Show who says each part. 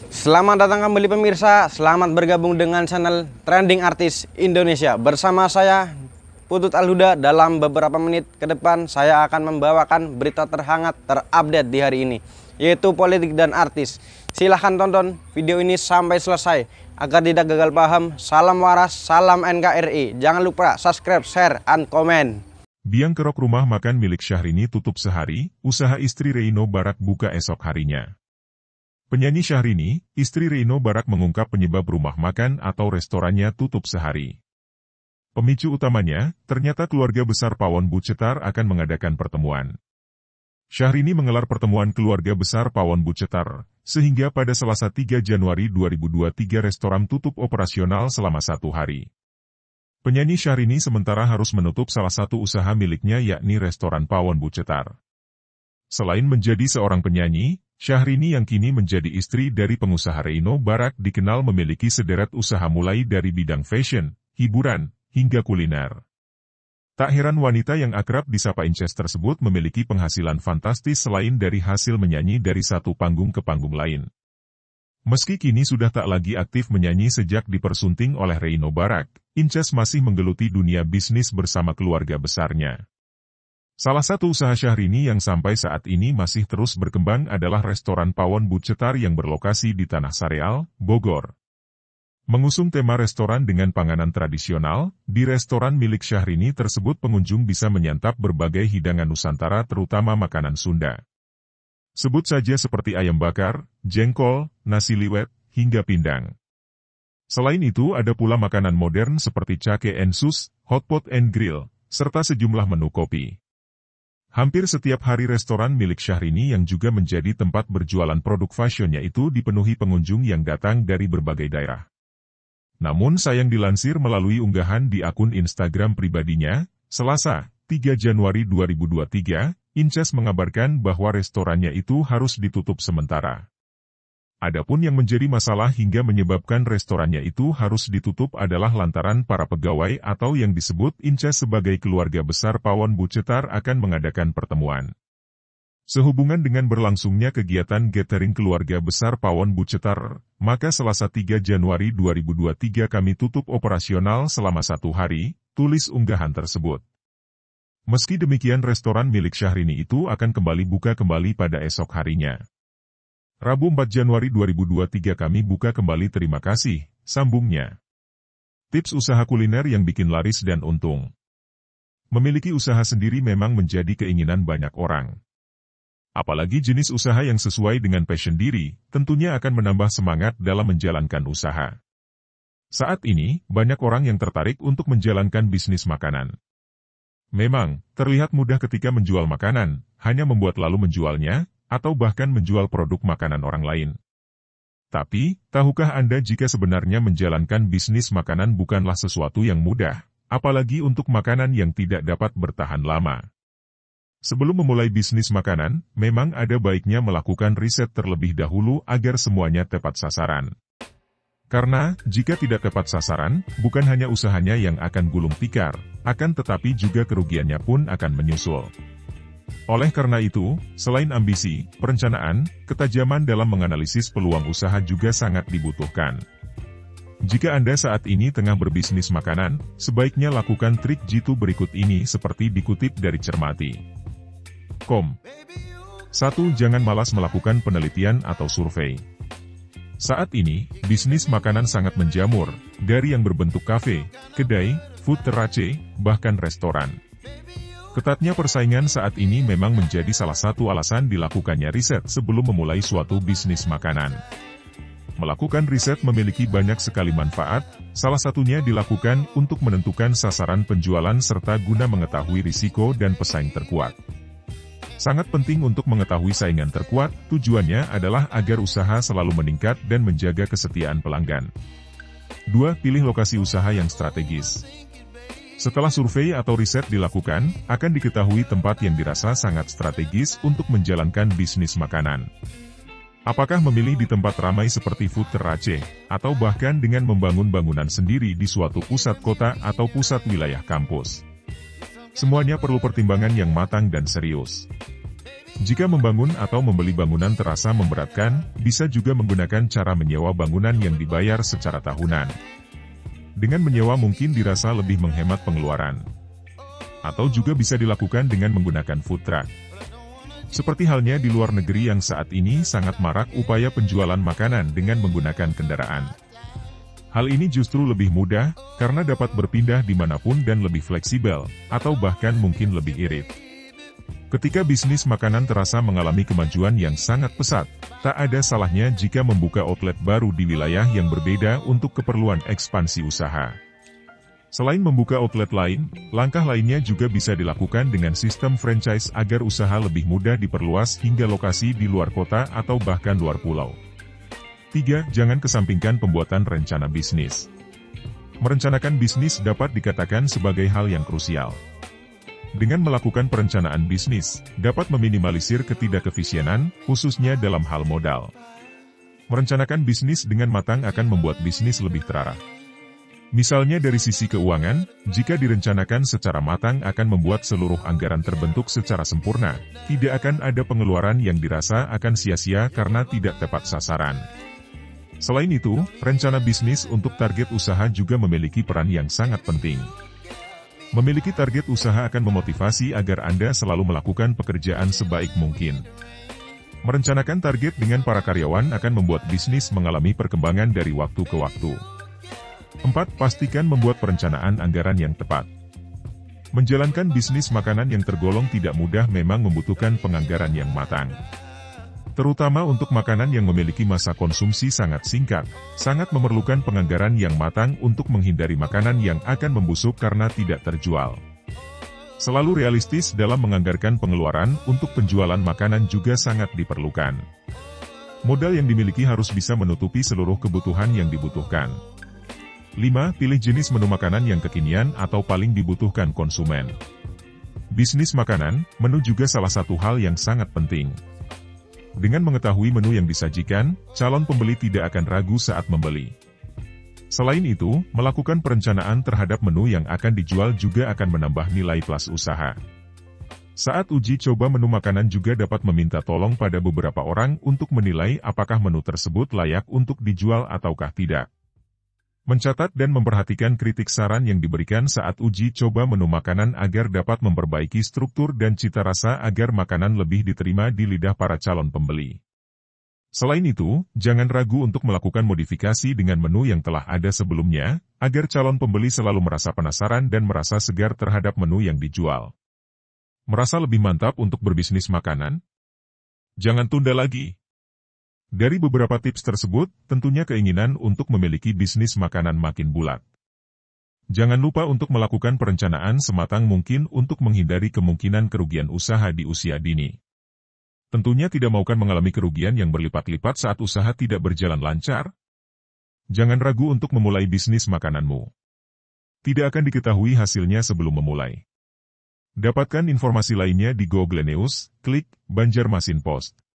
Speaker 1: Selamat datang kembali pemirsa, selamat bergabung dengan channel Trending Artis Indonesia. Bersama saya Putut Alhuda. Dalam beberapa menit ke depan saya akan membawakan berita terhangat terupdate di hari ini, yaitu politik dan artis. Silahkan tonton video ini sampai selesai agar tidak gagal paham. Salam waras, salam NKRI. Jangan lupa subscribe, share, and comment.
Speaker 2: Biang kerok rumah makan milik Syahrini tutup sehari, usaha istri Reino Barak buka esok harinya. Penyanyi Syahrini, istri Reino Barak mengungkap penyebab rumah makan atau restorannya tutup sehari. Pemicu utamanya, ternyata keluarga besar Pawon Bucetar akan mengadakan pertemuan. Syahrini menggelar pertemuan keluarga besar Pawon Bucetar, sehingga pada Selasa 3 Januari 2023 restoran tutup operasional selama 1 hari. Penyanyi Syahrini sementara harus menutup salah satu usaha miliknya yakni restoran Pawon Bucetar. Selain menjadi seorang penyanyi, Syahrini yang kini menjadi istri dari pengusaha Reino Barak dikenal memiliki sederet usaha mulai dari bidang fashion, hiburan, hingga kuliner. Tak heran wanita yang akrab disapa Inces tersebut memiliki penghasilan fantastis selain dari hasil menyanyi dari satu panggung ke panggung lain. Meski kini sudah tak lagi aktif menyanyi sejak dipersunting oleh Reino Barak, Inces masih menggeluti dunia bisnis bersama keluarga besarnya. Salah satu usaha Syahrini yang sampai saat ini masih terus berkembang adalah restoran Pawon Bucetar yang berlokasi di Tanah Sareal, Bogor. Mengusung tema restoran dengan panganan tradisional, di restoran milik Syahrini tersebut pengunjung bisa menyantap berbagai hidangan Nusantara terutama makanan Sunda. Sebut saja seperti ayam bakar, jengkol, nasi liwet, hingga pindang. Selain itu ada pula makanan modern seperti cake and sus, hotpot and grill, serta sejumlah menu kopi. Hampir setiap hari restoran milik Syahrini yang juga menjadi tempat berjualan produk fashionnya itu dipenuhi pengunjung yang datang dari berbagai daerah. Namun sayang dilansir melalui unggahan di akun Instagram pribadinya, Selasa, 3 Januari 2023, Inces mengabarkan bahwa restorannya itu harus ditutup sementara. Adapun yang menjadi masalah hingga menyebabkan restorannya itu harus ditutup adalah lantaran para pegawai atau yang disebut Inces sebagai keluarga besar Pawon Bucetar akan mengadakan pertemuan. Sehubungan dengan berlangsungnya kegiatan gathering keluarga besar Pawon Bucetar, maka Selasa 3 Januari 2023 kami tutup operasional selama 1 hari, tulis unggahan tersebut. Meski demikian restoran milik Syahrini itu akan kembali buka kembali pada esok harinya. Rabu 4 Januari 2023 kami buka kembali, terima kasih, sambungnya. Tips usaha kuliner yang bikin laris dan untung. Memiliki usaha sendiri memang menjadi keinginan banyak orang. Apalagi jenis usaha yang sesuai dengan passion diri, tentunya akan menambah semangat dalam menjalankan usaha. Saat ini, banyak orang yang tertarik untuk menjalankan bisnis makanan. Memang, terlihat mudah ketika menjual makanan, hanya membuat lalu menjualnya, atau bahkan menjual produk makanan orang lain. Tapi, tahukah Anda jika sebenarnya menjalankan bisnis makanan bukanlah sesuatu yang mudah, apalagi untuk makanan yang tidak dapat bertahan lama. Sebelum memulai bisnis makanan, memang ada baiknya melakukan riset terlebih dahulu agar semuanya tepat sasaran. Karena, jika tidak tepat sasaran, bukan hanya usahanya yang akan gulung tikar, akan tetapi juga kerugiannya pun akan menyusul. Oleh karena itu, selain ambisi, perencanaan, ketajaman dalam menganalisis peluang usaha juga sangat dibutuhkan. Jika Anda saat ini tengah berbisnis makanan, sebaiknya lakukan trik jitu berikut ini seperti dikutip dari Cermati.com. 1. Jangan malas melakukan penelitian atau survei. Saat ini, bisnis makanan sangat menjamur, dari yang berbentuk kafe, kedai, food terrace, bahkan restoran. Ketatnya persaingan saat ini memang menjadi salah satu alasan dilakukannya riset sebelum memulai suatu bisnis makanan. Melakukan riset memiliki banyak sekali manfaat, salah satunya dilakukan untuk menentukan sasaran penjualan serta guna mengetahui risiko dan pesaing terkuat. Sangat penting untuk mengetahui saingan terkuat, tujuannya adalah agar usaha selalu meningkat dan menjaga kesetiaan pelanggan. 2. Pilih lokasi usaha yang strategis. Setelah survei atau riset dilakukan, akan diketahui tempat yang dirasa sangat strategis untuk menjalankan bisnis makanan. Apakah memilih di tempat ramai seperti food terrace, atau bahkan dengan membangun bangunan sendiri di suatu pusat kota atau pusat wilayah kampus. Semuanya perlu pertimbangan yang matang dan serius. Jika membangun atau membeli bangunan terasa memberatkan, bisa juga menggunakan cara menyewa bangunan yang dibayar secara tahunan. Dengan menyewa mungkin dirasa lebih menghemat pengeluaran. Atau juga bisa dilakukan dengan menggunakan food truck. Seperti halnya di luar negeri yang saat ini sangat marak upaya penjualan makanan dengan menggunakan kendaraan. Hal ini justru lebih mudah, karena dapat berpindah dimanapun dan lebih fleksibel, atau bahkan mungkin lebih irit. Ketika bisnis makanan terasa mengalami kemajuan yang sangat pesat, tak ada salahnya jika membuka outlet baru di wilayah yang berbeda untuk keperluan ekspansi usaha. Selain membuka outlet lain, langkah lainnya juga bisa dilakukan dengan sistem franchise agar usaha lebih mudah diperluas hingga lokasi di luar kota atau bahkan luar pulau. 3. Jangan kesampingkan pembuatan rencana bisnis. Merencanakan bisnis dapat dikatakan sebagai hal yang krusial. Dengan melakukan perencanaan bisnis, dapat meminimalisir ketidakefisienan, khususnya dalam hal modal. Merencanakan bisnis dengan matang akan membuat bisnis lebih terarah. Misalnya dari sisi keuangan, jika direncanakan secara matang akan membuat seluruh anggaran terbentuk secara sempurna, tidak akan ada pengeluaran yang dirasa akan sia-sia karena tidak tepat sasaran. Selain itu, rencana bisnis untuk target usaha juga memiliki peran yang sangat penting. Memiliki target usaha akan memotivasi agar Anda selalu melakukan pekerjaan sebaik mungkin. Merencanakan target dengan para karyawan akan membuat bisnis mengalami perkembangan dari waktu ke waktu. 4. Pastikan membuat perencanaan anggaran yang tepat. Menjalankan bisnis makanan yang tergolong tidak mudah memang membutuhkan penganggaran yang matang. Terutama untuk makanan yang memiliki masa konsumsi sangat singkat, sangat memerlukan penganggaran yang matang untuk menghindari makanan yang akan membusuk karena tidak terjual. Selalu realistis dalam menganggarkan pengeluaran untuk penjualan makanan juga sangat diperlukan. Modal yang dimiliki harus bisa menutupi seluruh kebutuhan yang dibutuhkan. 5. Pilih jenis menu makanan yang kekinian atau paling dibutuhkan konsumen. Bisnis makanan, menu juga salah satu hal yang sangat penting. Dengan mengetahui menu yang disajikan, calon pembeli tidak akan ragu saat membeli. Selain itu, melakukan perencanaan terhadap menu yang akan dijual juga akan menambah nilai plus usaha. Saat uji coba menu makanan juga dapat meminta tolong pada beberapa orang untuk menilai apakah menu tersebut layak untuk dijual ataukah tidak. Mencatat dan memperhatikan kritik saran yang diberikan saat uji coba menu makanan agar dapat memperbaiki struktur dan cita rasa agar makanan lebih diterima di lidah para calon pembeli. Selain itu, jangan ragu untuk melakukan modifikasi dengan menu yang telah ada sebelumnya, agar calon pembeli selalu merasa penasaran dan merasa segar terhadap menu yang dijual. Merasa lebih mantap untuk berbisnis makanan? Jangan tunda lagi. Dari beberapa tips tersebut, tentunya keinginan untuk memiliki bisnis makanan makin bulat. Jangan lupa untuk melakukan perencanaan sematang mungkin untuk menghindari kemungkinan kerugian usaha di usia dini. Tentunya tidak maukan mengalami kerugian yang berlipat-lipat saat usaha tidak berjalan lancar. Jangan ragu untuk memulai bisnis makananmu. Tidak akan diketahui hasilnya sebelum memulai. Dapatkan informasi lainnya di Google News, klik Banjarmasin Post.